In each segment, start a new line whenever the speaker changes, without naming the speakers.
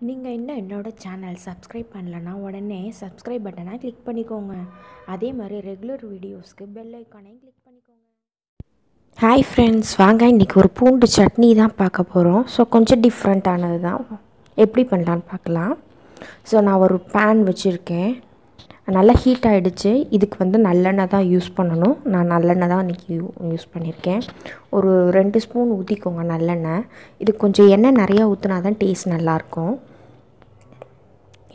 நீங்கள் இன்னும் என்னோட சேனல் சப்ஸ்கிரைப் பண்ணலன்னா உடனே சப்ஸ்கிரைப் பட்டனை கிளிக் பண்ணிக்கோங்க. அதே மாதிரி ரெகுலர் வீடியோஸ்க்கு பெல் ஐக்கானையும் கிளிக் பண்ணிக்கோங்க. ஹாய் ஃப்ரெண்ட்ஸ், வாங்க இன்றைக்கி ஒரு பூண்டு சட்னி தான் பார்க்க போகிறோம். ஸோ கொஞ்சம் டிஃப்ரெண்ட்டானது தான், எப்படி பண்ணலான்னு பார்க்கலாம். ஸோ நான் ஒரு பேன் வச்சுருக்கேன், நல்லா ஹீட் ஆகிடுச்சு. இதுக்கு நல்லெண்ணெய் தான் யூஸ் பண்ணணும். நான் நல்லெண்ணெய் தான் இன்றைக்கி யூஸ் பண்ணியிருக்கேன். ஒரு 2 ஸ்பூன் ஊற்றிக்கோங்க நல்லெண்ணெய். இது கொஞ்சம் எண்ணெய் நிறையா ஊற்றினா தான் டேஸ்ட் நல்லாயிருக்கும்.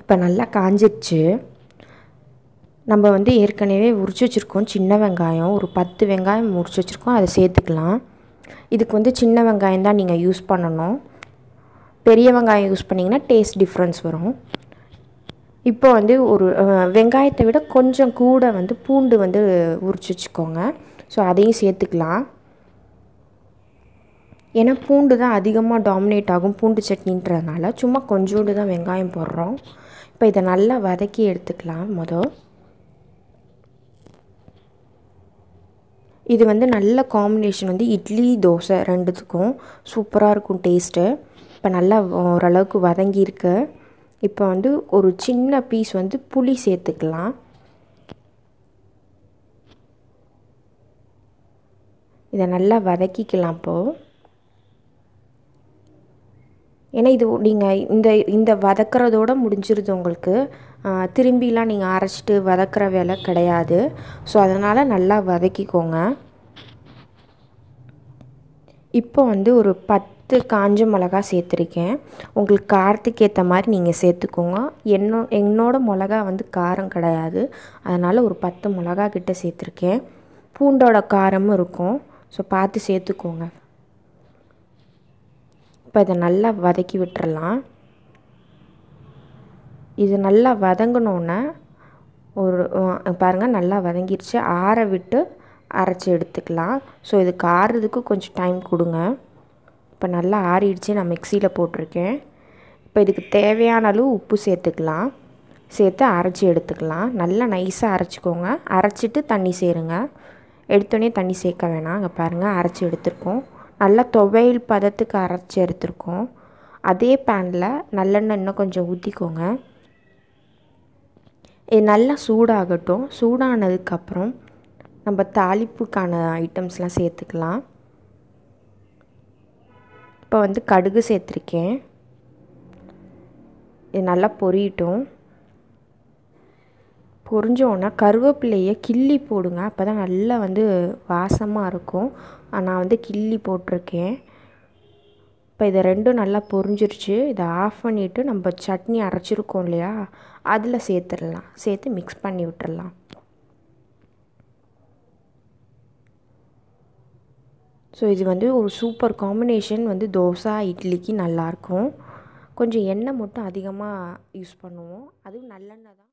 இப்போ நல்லா காஞ்சிடுச்சு. நம்ம ஏற்கனவே உரிச்சு வச்சுருக்கோம் சின்ன வெங்காயம், ஒரு 10 வெங்காயம் உரிச்சு வச்சுருக்கோம், அதை சேர்த்துக்கலாம். இதுக்கு சின்ன வெங்காயம் தான் நீங்கள் யூஸ் பண்ணணும். பெரிய வெங்காயம் யூஸ் பண்ணிங்கன்னா டேஸ்ட் டிஃப்ரென்ஸ் வரும். இப்போ ஒரு வெங்காயத்தை விட கொஞ்சம் கூட பூண்டு உரிச்சு வச்சுக்கோங்க. ஸோ அதையும் சேர்த்துக்கலாம். ஏன்னா பூண்டு தான் அதிகமாக டாமினேட் ஆகும் பூண்டு சட்னின்றதுனால சும்மா கொஞ்சோண்டு தான் வெங்காயம் போடுறோம். இப்போ இதை நல்லா வதக்கி எடுத்துக்கலாம். இது நல்ல காம்பினேஷன், இட்லி தோசை ரெண்டுத்துக்கும் சூப்பராக இருக்கும் டேஸ்ட்டு. இப்போ நல்லா ஓரளவுக்கு வதங்கியிருக்கு. இப்போ ஒரு சின்ன பீஸ் புளி சேர்த்துக்கலாம். இதை நல்லா வதக்கிக்கலாம் இப்போது. ஏன்னா இது நீங்கள் இந்த வதக்கிறதோடு முடிஞ்சிருது உங்களுக்கு. திரும்பிலாம் நீங்கள் அரைச்சிட்டு வதக்கிற வேலை கிடையாது. ஸோ அதனால் நல்லா வதக்கிக்கோங்க. இப்போ ஒரு 10 காஞ்ச மிளகா சேர்த்துருக்கேன். உங்களுக்கு காரத்துக்கு ஏற்ற மாதிரி நீங்கள் சேர்த்துக்கோங்க. என்னோட மிளகா காரம் கிடையாது, அதனால் ஒரு 10 மிளகா கிட்ட சேர்த்துருக்கேன். பூண்டோட காரமும் இருக்கும், ஸோ பார்த்து சேர்த்துக்கோங்க. இப்போ இதை நல்லா வதக்கி விட்டுறலாம். இது நல்லா வதங்கினோன்னே பாருங்கள் நல்லா வதங்கிடுச்சு. ஆற விட்டு அரைச்சி எடுத்துக்கலாம். ஸோ இதுக்கு ஆறுறதுக்கு கொஞ்சம் டைம் கொடுங்க. இப்போ நல்லா ஆறிடுச்சு. நான் மிக்சியில் போட்டிருக்கேன். இப்போ இதுக்கு தேவையான அளவு உப்பு சேர்த்துக்கலாம். சேர்த்து அரைச்சி எடுத்துக்கலாம். நல்லா நைஸாக அரைச்சிக்கோங்க. அரைச்சிட்டு தண்ணி சேருங்க. எடுத்தோடனே தண்ணி சேர்க்க வேணாம். அங்கே பாருங்கள் அரைச்சி எடுத்துருக்கோம். நல்லா துவையல் பதத்துக்கு அரைச்சி எடுத்துருக்கோம். அதே பேனில் நல்லெண்ணெய் இன்னும் கொஞ்சம் ஊற்றிக்கோங்க. இது நல்லா சூடாகட்டும். சூடானதுக்கப்புறம் நம்ம தாளிப்புக்கான ஐட்டம்ஸ்லாம் சேர்த்துக்கலாம். இப்போ கடுகு சேர்த்துருக்கேன். இது நல்லா பொரியட்டும். பொரிஞ்சோன்னா கருவேப்பிலையை கிள்ளி போடுங்க. அப்போ தான் நல்லா வாசமாக இருக்கும். நான் கிள்ளி போட்டிருக்கேன். இப்போ இதை ரெண்டும் நல்லா பொரிஞ்சிருச்சு. இதை ஆஃப் பண்ணிவிட்டு நம்ம சட்னி அரைச்சிருக்கோம் இல்லையா, அதில் சேர்த்துடலாம். சேர்த்து மிக்ஸ் பண்ணி விட்டுடலாம். ஸோ இது ஒரு சூப்பர் காம்பினேஷன். தோசை இட்லிக்கு நல்லாயிருக்கும். கொஞ்சம் எண்ணெய் மட்டும் அதிகமாக யூஸ் பண்ணுவோம், அதுவும் நல்லெண்ணெய் தான்.